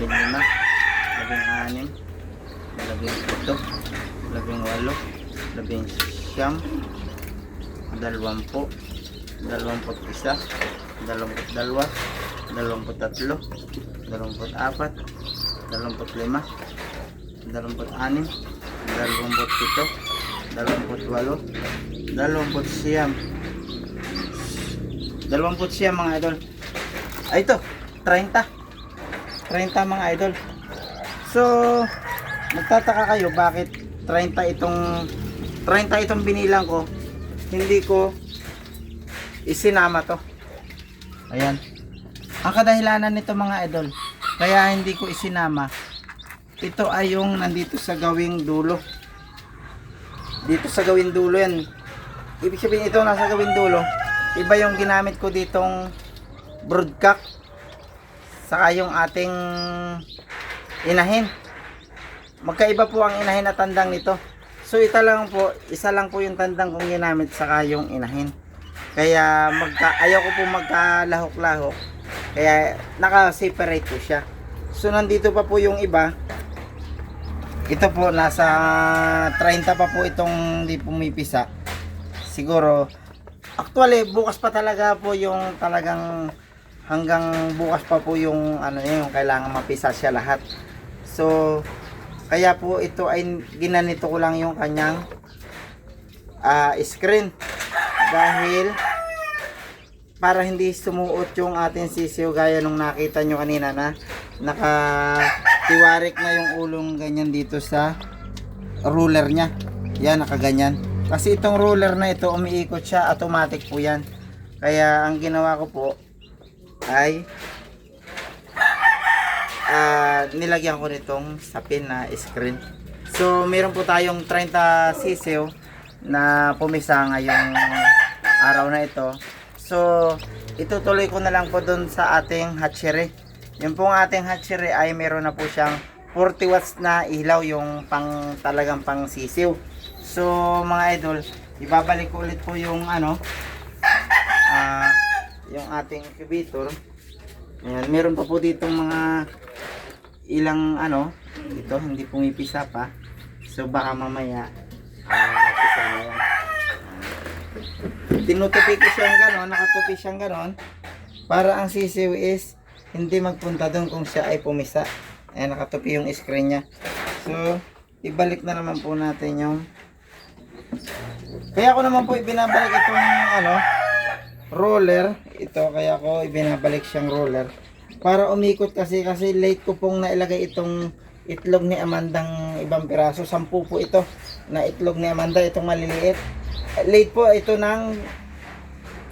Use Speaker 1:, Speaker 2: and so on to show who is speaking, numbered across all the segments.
Speaker 1: 15, 16, 17, 18, 19, 20, 21, 22, 23, 24, 25, 26, 27, 28, 29, mga idol. Ay, ito 30 mga idol. So magtataka kayo bakit 30 itong binilang ko, hindi ko isinama to. Ayan ang kadahilanan nito mga idol, kaya hindi ko isinama. Ito ay yung nandito sa gawing dulo. Dito sa gawing dulo yan. Ibig sabihin ito nasa gawing dulo. Iba yung ginamit ko ditong broodcock. Saka yung ating inahin. Magkaiba po ang inahin at tandang nito. So ito lang po, isa lang po yung tandang kong ginamit saka yung inahin. Kaya ayaw ko po magkalahok-lahok. Kaya naka-separate po siya. So nandito pa po yung iba. Ito po nasa 30 pa po itong hindi pumipisa. Siguro actually bukas pa talaga po yung talagang hanggang bukas pa po yung ano yung kailangan mapisa siya lahat. So kaya po ito ay ginanito ko lang yung kanyang screen dahil para hindi sumuot yung ating sisiw gaya nung nakita nyo kanina na nakatiwarik na yung ulong ganyan dito sa ruler nya. Yan, nakaganyan. Kasi itong ruler na ito umiikot siya, automatic po yan. Kaya ang ginawa ko po ay nilagyan ko nitong sapin na screen. So meron po tayong 30 sisiw na pumisa ngayong araw na ito. So itutuloy ko na lang po dun sa ating hatchery. Yung pong ating hatchery ay meron na po siyang 40 watts na ilaw, yung talagang pang sisiw. So mga idol, ibabalik ko ulit po yung yung ating incubator. Ayan, meron pa po ditong mga ilang ito hindi pumipisa pa. So baka mamaya pisa na yan. Tinutupi ko siyang ganon, nakatupi siyang ganon para ang sisiw is hindi magpunta doon kung siya ay pumisa. Ayan, nakatupi yung screen niya. So ibalik na naman po natin yung kaya ko naman po ibinabalik itong roller. Ito kaya ko ibinabalik siyang roller para umikot kasi late ko pong nailagay itong itlog ni Amandang ibang piraso. 10 po ito na itlog ni Amanda, itong maliliit. Late po ito ng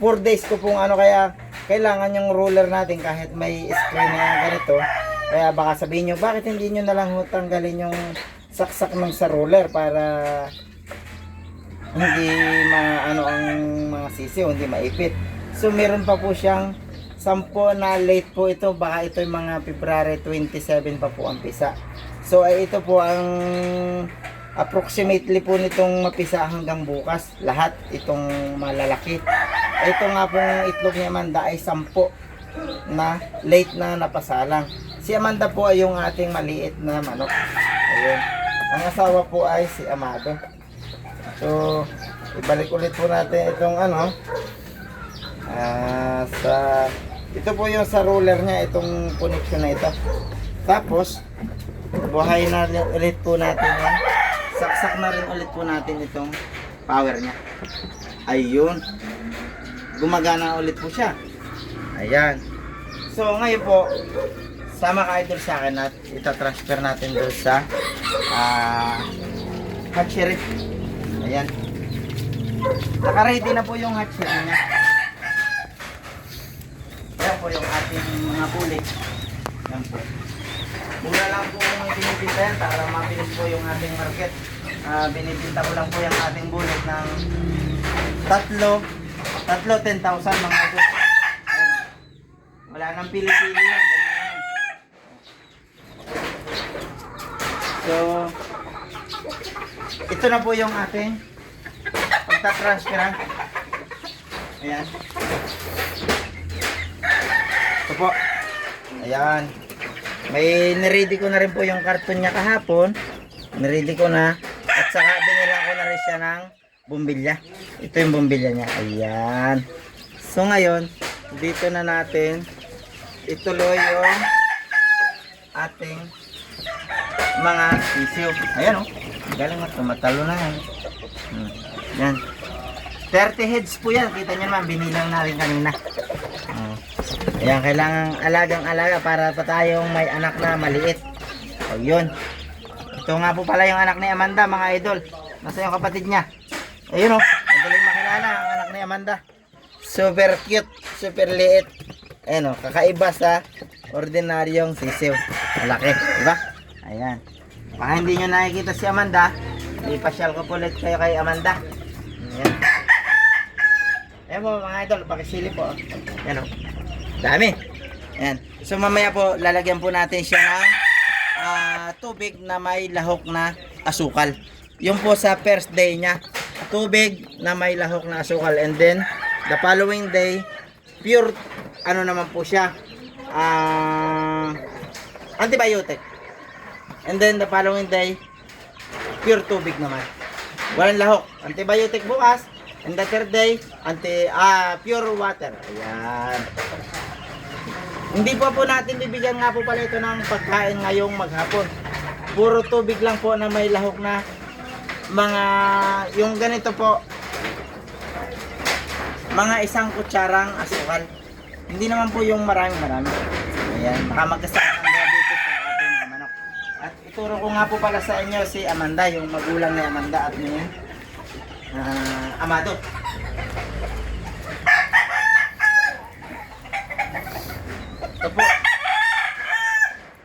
Speaker 1: 4 days ko pong kaya kailangan yung roller natin kahit may screen na ganito. Kaya baka sabihin nyo, bakit hindi nyo nalang tanggalin yung saksak ng sa roller para hindi ang mga sisiw, hindi maipit. So meron pa po siyang 10 na late po ito. Baka ito yung mga February 27 pa po ang pisa. So ay ito po ang approximately po nitong mapisa hanggang bukas. Lahat itong malalaki. Ito nga pong itlog ni Amanda ay 10 na late na napasalang. Si Amanda po ay yung ating maliit na manok. Ayun. Ang asawa po ay si Amado. So, ibalik ulit po natin itong ano. Ito po yung sa roller niya, itong connection na ito. Tapos, buhay na ulit po natin yan. Saksak na rin ulit po natin itong power niya. Ayun. Gumagana ulit po siya. Ayan. So, ngayon po, sama ka idol sa akin at itatransfer natin doon sa hatchery. Ayan. Naka-ready na po yung hatchery niya. Ayan po yung ating mga bulik. Ayan po. Mura lang po yung binibinta yan para mabilis po yung ating market. Binibinta ko lang po yung ating bulik ng tatlo 10,000 mga idol. Ayan. Wala nang pili-pili yan. So, ito na po yung ating pagtatransfer. Ayan. Ito po. Ayan. May niready ko na rin po yung karton niya kahapon. Niready ko na. At saka binilang ko na rin siya ng bumbilya. Ito yung bumbilya niya. Ayan. So ngayon, dito na natin ituloy yung ating mga sisiw. Ayan o. Galing mo. Tumatalo na yan. Yan. 30 heads po yan. Kita nyo naman. Binilang na rin kanina. Ayan. Kailangan alagang-alaga para pa tayong may anak na maliit. O yun. Ito nga po pala yung anak ni Amanda mga idol. Nasa yung kapatid niya. Ayun o. Madaling makilala ang anak ni Amanda. Super cute. Super liit. Ayan o. Kakaiba sa ordinaryong sisiw. Malaki. Diba? Ayan. Baka hindi nyo nakikita si Amanda, ipasyal ko po ulit kayo kay Amanda. Ayan. Ayan po mga idol, pakisili po. Ayan o. Dami. Ayan. So mamaya po, lalagyan po natin siya ng tubig na may lahok na asukal. Yung po sa first day niya, tubig na may lahok na asukal. And then, the following day, pure, ano naman po siya, antibiotic. And then the following day, pure tubig naman. Walang lahok. Antibiotic bukas. And the third day, pure water. Ayan. Hindi po natin bibigyan nga po pala ito ng pagkain ngayong maghapon. Puro tubig lang po na may lahok na mga, yung ganito po, mga 1 kutsarang asukal. Hindi naman po yung marami. Ayan. Baka magkasakit ang diabetes sa ating manok. At ituro ko nga po pala sa inyo si Amanda, yung magulang ni Amanda at ni Amado. Ito po.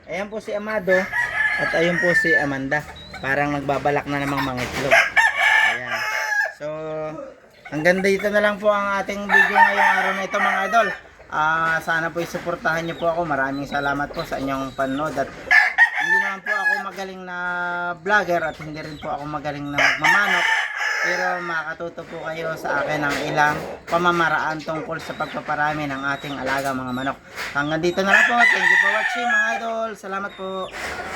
Speaker 1: Ayan po si Amado at ayun po si Amanda. Parang nagbabalak na namang mga itlog. Ayan. So, hanggang dito na lang po ang ating video ngayong araw na ito mga idol. Sana po isuportahan niyo po ako. Maraming salamat po sa inyong panonood at hindi naman po ako magaling na vlogger at hindi rin po ako magaling na magmamanok, pero makatuto po kayo sa akin ng ilang pamamaraan tungkol sa pagpaparami ng ating alaga mga manok. Hanggang dito na lang po. Thank you for watching mga idol. Salamat po.